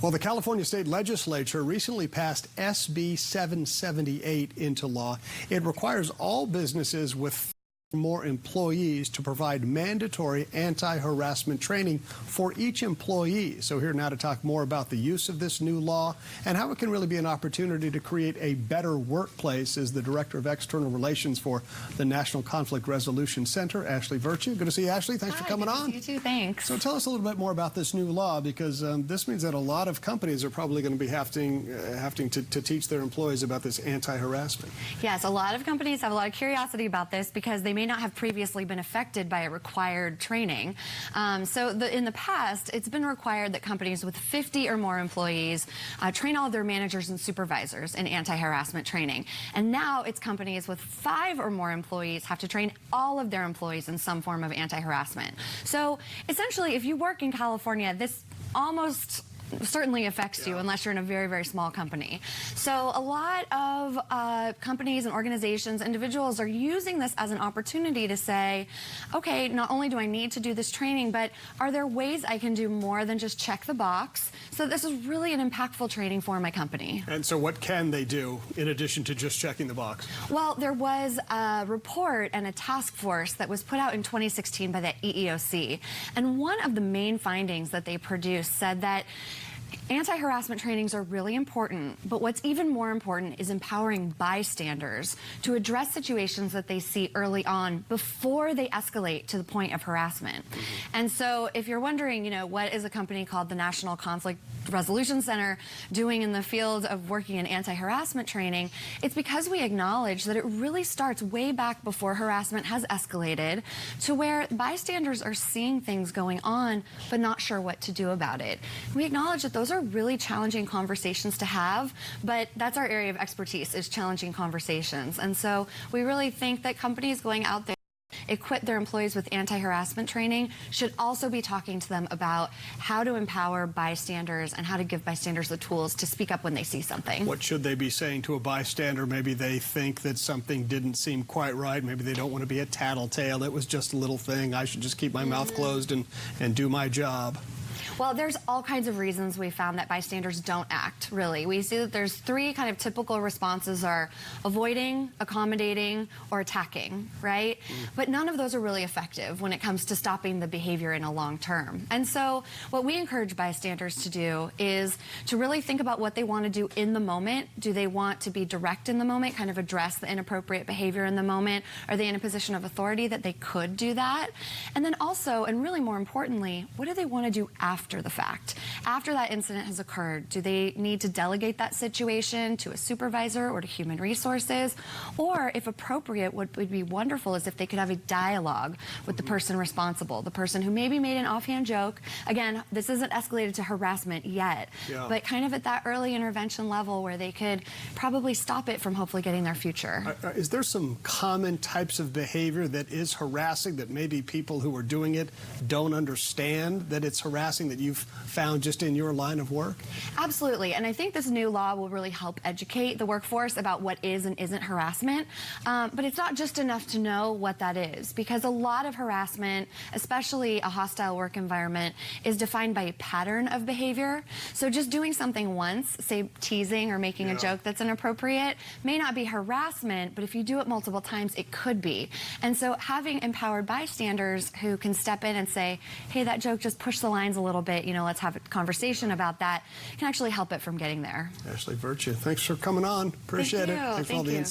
Well, the California State Legislature recently passed SB 778 into law. It requires all businesses with more employees to provide mandatory anti-harassment training for each employee. So here now to talk more about the use of this new law and how it can really be an opportunity to create a better workplace is the Director of External Relations for the National Conflict Resolution Center, Ashley Virtue. Good to see you, Ashley. Thanks for coming on. You too, thanks. So tell us a little bit more about this new law, because this means that a lot of companies are probably going to be having to teach their employees about this anti-harassment. Yes, a lot of companies have a lot of curiosity about this because they may not have previously been affected by a required training. In the past, it's been required that companies with 50 or more employees train all of their managers and supervisors in anti-harassment training. And now it's companies with 5 or more employees have to train all of their employees in some form of anti-harassment. So essentially, if you work in California, this almost certainly affects you unless you're in a very, very small company. So a lot of companies and organizations, individuals are using this as an opportunity to say, okay, not only do I need to do this training, but are there ways I can do more than just check the box? So this is really an impactful training for my company. And so what can they do in addition to just checking the box? Well, there was a report and a task force that was put out in 2016 by the EEOC. And one of the main findings that they produced said that anti-harassment trainings are really important, but what's even more important is empowering bystanders to address situations that they see early on before they escalate to the point of harassment. And so if you're wondering, what is a company called the National Conflict Resolution Center doing in the field of working in anti-harassment training, it's because we acknowledge that it really starts way back before harassment has escalated to where bystanders are seeing things going on but not sure what to do about it. We acknowledge that those are really challenging conversations to have, but that's our area of expertise, is challenging conversations. And so we really think that companies going out there equip their employees with anti-harassment training should also be talking to them about how to empower bystanders and how to give bystanders the tools to speak up when they see something. What should they be saying to a bystander? Maybe they think that something didn't seem quite right. Maybe they don't want to be a tattletale. It was just a little thing. I should just keep my mouth closed and do my job. Well, there's all kinds of reasons we found that bystanders don't act, really. We see that there's 3 kind of typical responses are avoiding, accommodating, or attacking, right? But none of those are really effective when it comes to stopping the behavior in a long term. And so what we encourage bystanders to do is to really think about what they want to do in the moment. Do they want to be direct in the moment, kind of address the inappropriate behavior in the moment? Are they in a position of authority that they could do that? And then also, and really more importantly, what do they want to do after the fact? After that incident has occurred, do they need to delegate that situation to a supervisor or to human resources? Or, if appropriate, what would be wonderful is if they could have a dialogue with the person responsible, the person who maybe made an offhand joke. Again, this isn't escalated to harassment yet, but kind of at that early intervention level where they could probably stop it from hopefully getting their future. Is there some common types of behavior that is harassing that maybe people who are doing it don't understand that it's harassing, that you've found just in your line of work? Absolutely, and I think this new law will really help educate the workforce about what is and isn't harassment. But it's not just enough to know what that is, because a lot of harassment, especially a hostile work environment, is defined by a pattern of behavior. So just doing something once, say teasing or making a joke that's inappropriate, may not be harassment, but if you do it multiple times, it could be. And so having empowered bystanders who can step in and say, hey, that joke just pushed the lines a little bit, let's have a conversation about that, can actually help it from getting there. Ashley Virtue, thanks for coming on. Appreciate it. Thanks for all the insight.